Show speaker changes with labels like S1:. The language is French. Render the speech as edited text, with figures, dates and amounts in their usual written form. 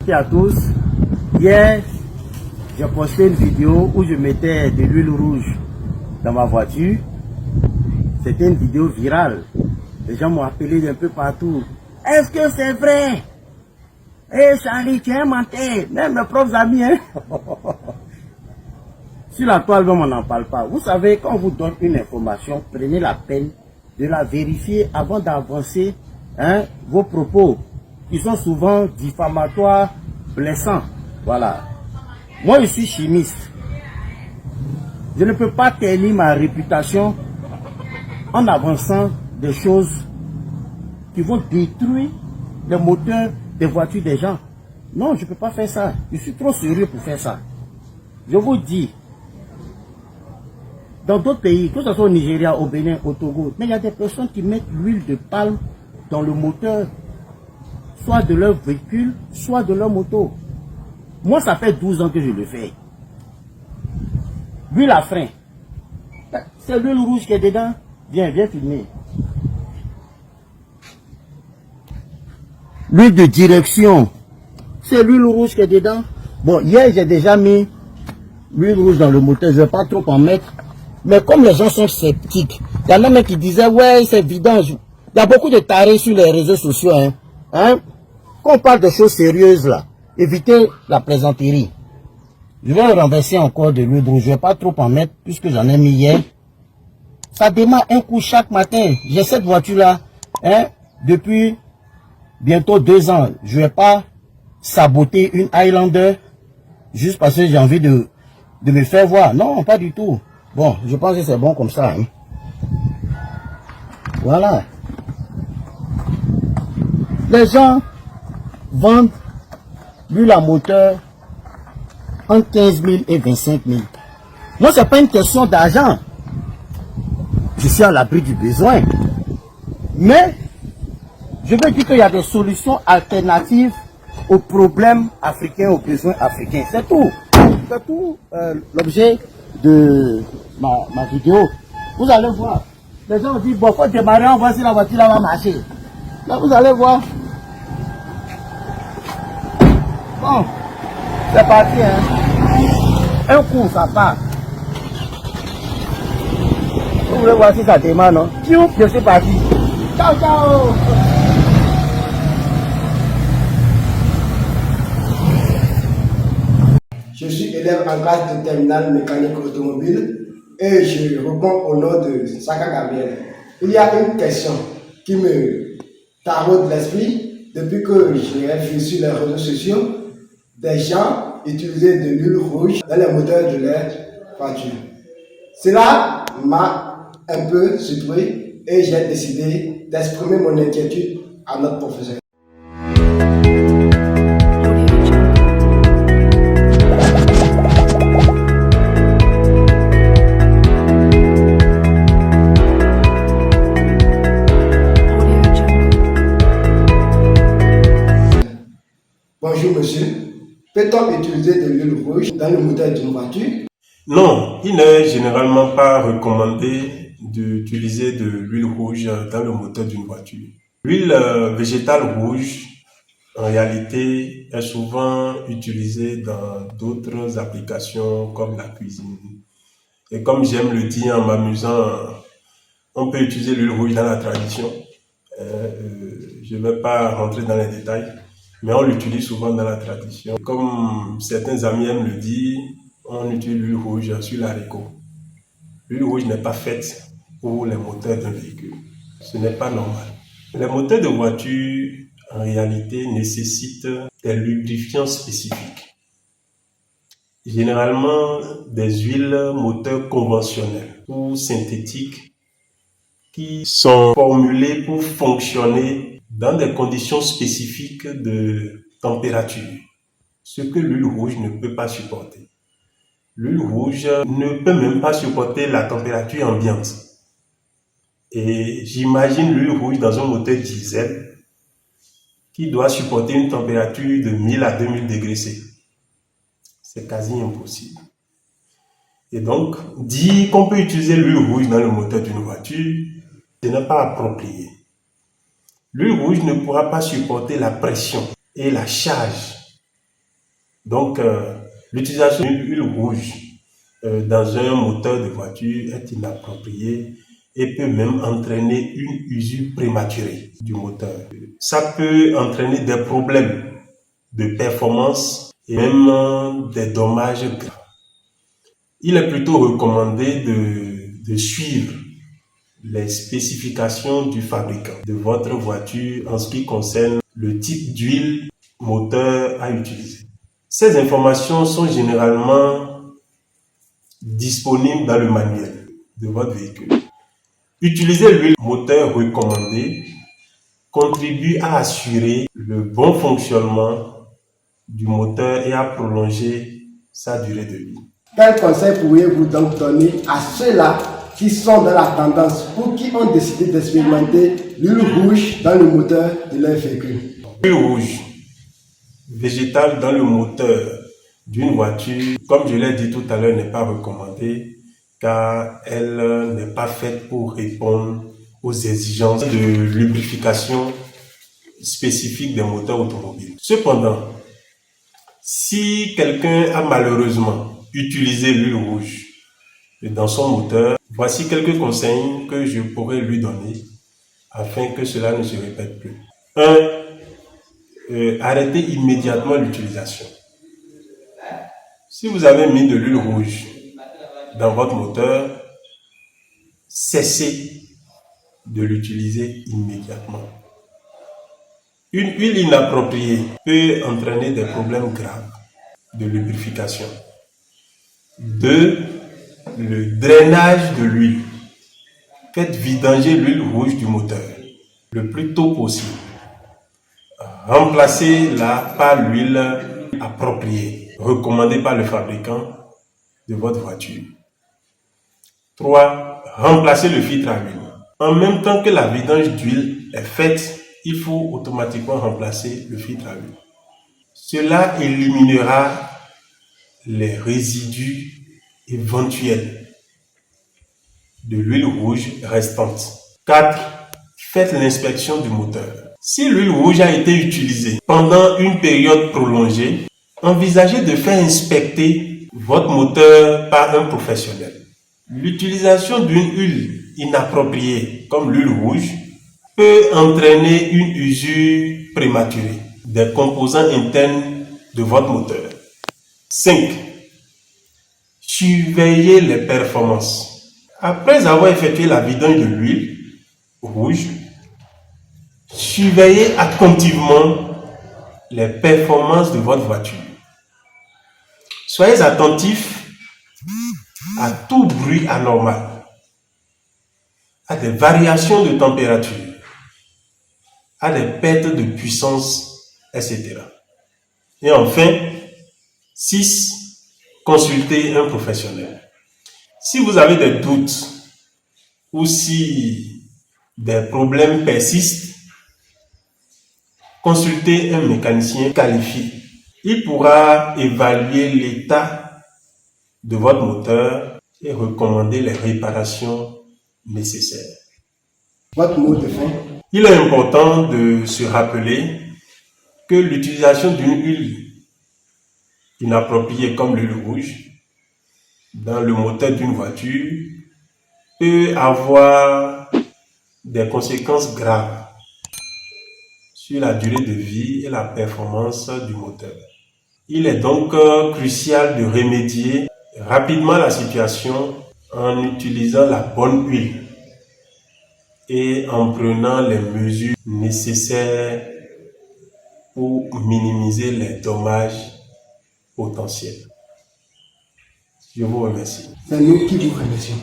S1: Et à tous, hier j'ai posté une vidéo où je mettais de l'huile rouge dans ma voiture. C'était une vidéo virale. Les gens m'ont appelé d'un peu partout. Est-ce que c'est vrai? Eh Charlie, tu es un menteur. Même mes propres amis, hein. Sur la toile, on n'en parle pas. Vous savez, quand on vous donne une information, prenez la peine de la vérifier avant d'avancer vos propos, qui sont souvent diffamatoires, blessants. Voilà. Moi, je suis chimiste. Je ne peux pas ternir ma réputation en avançant des choses qui vont détruire les moteurs des voitures des gens. Non, je ne peux pas faire ça. Je suis trop sérieux pour faire ça. Je vous dis, dans d'autres pays, que ce soit au Nigeria, au Bénin, au Togo, mais il y a des personnes qui mettent l'huile de palme dans le moteur, soit de leur véhicule, soit de leur moto. Moi, ça fait 12 ans que je le fais. L'huile à frein, c'est l'huile rouge qui est dedans. Viens filmer. L'huile de direction, c'est l'huile rouge qui est dedans. Bon, hier, j'ai déjà mis l'huile rouge dans le moteur. Je ne vais pas trop en mettre. Mais comme les gens sont sceptiques, il y en a même qui disaient, ouais, c'est vidange. Il y a beaucoup de tarés sur les réseaux sociaux. Quand on parle de choses sérieuses, là, évitez la plaisanterie. Je vais renverser encore de l'huile rouge. Je ne vais pas trop en mettre, puisque j'en ai mis hier. Ça démarre un coup chaque matin. J'ai cette voiture-là, depuis bientôt 2 ans. Je ne vais pas saboter une Highlander juste parce que j'ai envie de me faire voir. Non, pas du tout. Bon, je pense que c'est bon comme ça. Voilà. Les gens vendent l'huile à moteur entre 15 000 et 25 000. Moi, ce n'est pas une question d'argent. Je suis à l'abri du besoin. Mais, je veux dire qu'il y a des solutions alternatives aux problèmes africains, aux besoins africains. C'est tout. C'est tout l'objet de ma vidéo. Vous allez voir. Les gens ont dit, bon, faut démarrer, on voit si la voiture là va marcher. Là, vous allez voir. Bon, c'est parti, Un coup, ça part. Vous voulez voir si ça démarre, non? Je suis parti. Ciao, ciao.
S2: Je suis élève en classe de terminale mécanique automobile et je réponds au nom de Saka Gabriel. Il y a une question qui me taraude l'esprit depuis que j'ai vu sur les réseaux sociaux des gens utiliser de l'huile rouge dans les moteurs de leur voiture. Cela m'a un peu surpris et j'ai décidé d'exprimer mon inquiétude à notre professeur. Bonjour monsieur, peut-on utiliser de l'huile rouge dans le moteur d'une voiture?
S3: Non, il n'est généralement pas recommandé d'utiliser de l'huile rouge dans le moteur d'une voiture. L'huile végétale rouge, en réalité, est souvent utilisée dans d'autres applications comme la cuisine. Et comme j'aime le dire en m'amusant, on peut utiliser l'huile rouge dans la tradition. Je ne vais pas rentrer dans les détails, mais on l'utilise souvent dans la tradition. Comme certains amis aiment le dire, on utilise l'huile rouge sur l'haricot. L'huile rouge n'est pas faite pour les moteurs d'un véhicule. Ce n'est pas normal. Les moteurs de voiture, en réalité, nécessitent des lubrifiants spécifiques. Généralement, des huiles moteurs conventionnelles ou synthétiques qui sont formulées pour fonctionner dans des conditions spécifiques de température, ce que l'huile rouge ne peut pas supporter. L'huile rouge ne peut même pas supporter la température ambiante. Et j'imagine l'huile rouge dans un moteur diesel qui doit supporter une température de 1000 à 2000 degrés C. C'est quasi impossible. Et donc, dire qu'on peut utiliser l'huile rouge dans le moteur d'une voiture, ce n'est pas approprié. L'huile rouge ne pourra pas supporter la pression et la charge Donc, l'utilisation d'une huile rouge dans un moteur de voiture est inappropriée et peut même entraîner une usure prématurée du moteur. Ça peut entraîner des problèmes de performance et même des dommages graves. Il est plutôt recommandé de suivre les spécifications du fabricant de votre voiture en ce qui concerne le type d'huile moteur à utiliser. Ces informations sont généralement disponibles dans le manuel de votre véhicule. Utiliser l'huile moteur recommandée contribue à assurer le bon fonctionnement du moteur et à prolonger sa durée de vie.
S2: Quel conseil pourriez-vous donc donner à ceux-là qui sont dans la tendance ou qui ont décidé d'expérimenter l'huile rouge dans le moteur de leur véhicule?
S3: L'huile rouge végétale dans le moteur d'une voiture, comme je l'ai dit tout à l'heure, n'est pas recommandée car elle n'est pas faite pour répondre aux exigences de lubrification spécifiques des moteurs automobiles. Cependant, si quelqu'un a malheureusement utilisé l'huile rouge dans son moteur, voici quelques conseils que je pourrais lui donner afin que cela ne se répète plus. 1. Arrêtez immédiatement l'utilisation. Si vous avez mis de l'huile rouge dans votre moteur, cessez de l'utiliser immédiatement. Une huile inappropriée peut entraîner des problèmes graves de lubrification. 2. Le drainage de l'huile. Faites vidanger l'huile rouge du moteur le plus tôt possible. Remplacez-la par l'huile appropriée, recommandée par le fabricant de votre voiture. 3. Remplacez le filtre à huile. En même temps que la vidange d'huile est faite, il faut automatiquement remplacer le filtre à huile. Cela éliminera les résidus éventuels de l'huile rouge restante. 4. Faites l'inspection du moteur. Si l'huile rouge a été utilisée pendant une période prolongée, envisagez de faire inspecter votre moteur par un professionnel. L'utilisation d'une huile inappropriée, comme l'huile rouge, peut entraîner une usure prématurée des composants internes de votre moteur. 5. Surveillez les performances. Après avoir effectué la vidange de l'huile rouge, surveillez attentivement les performances de votre voiture. Soyez attentifs à tout bruit anormal, à des variations de température, à des pertes de puissance, etc. Et enfin, 6. Consultez un professionnel. Si vous avez des doutes ou si des problèmes persistent, consultez un mécanicien qualifié. Il pourra évaluer l'état de votre moteur et recommander les réparations nécessaires.
S2: Votre mot de fin?
S3: Il est important de se rappeler que l'utilisation d'une huile inappropriée comme l'huile rouge dans le moteur d'une voiture peut avoir des conséquences graves sur la durée de vie et la performance du moteur. Il est donc crucial de remédier rapidement à la situation en utilisant la bonne huile et en prenant les mesures nécessaires pour minimiser les dommages potentiels. Je vous remercie.
S2: C'est nous qui vous remercions.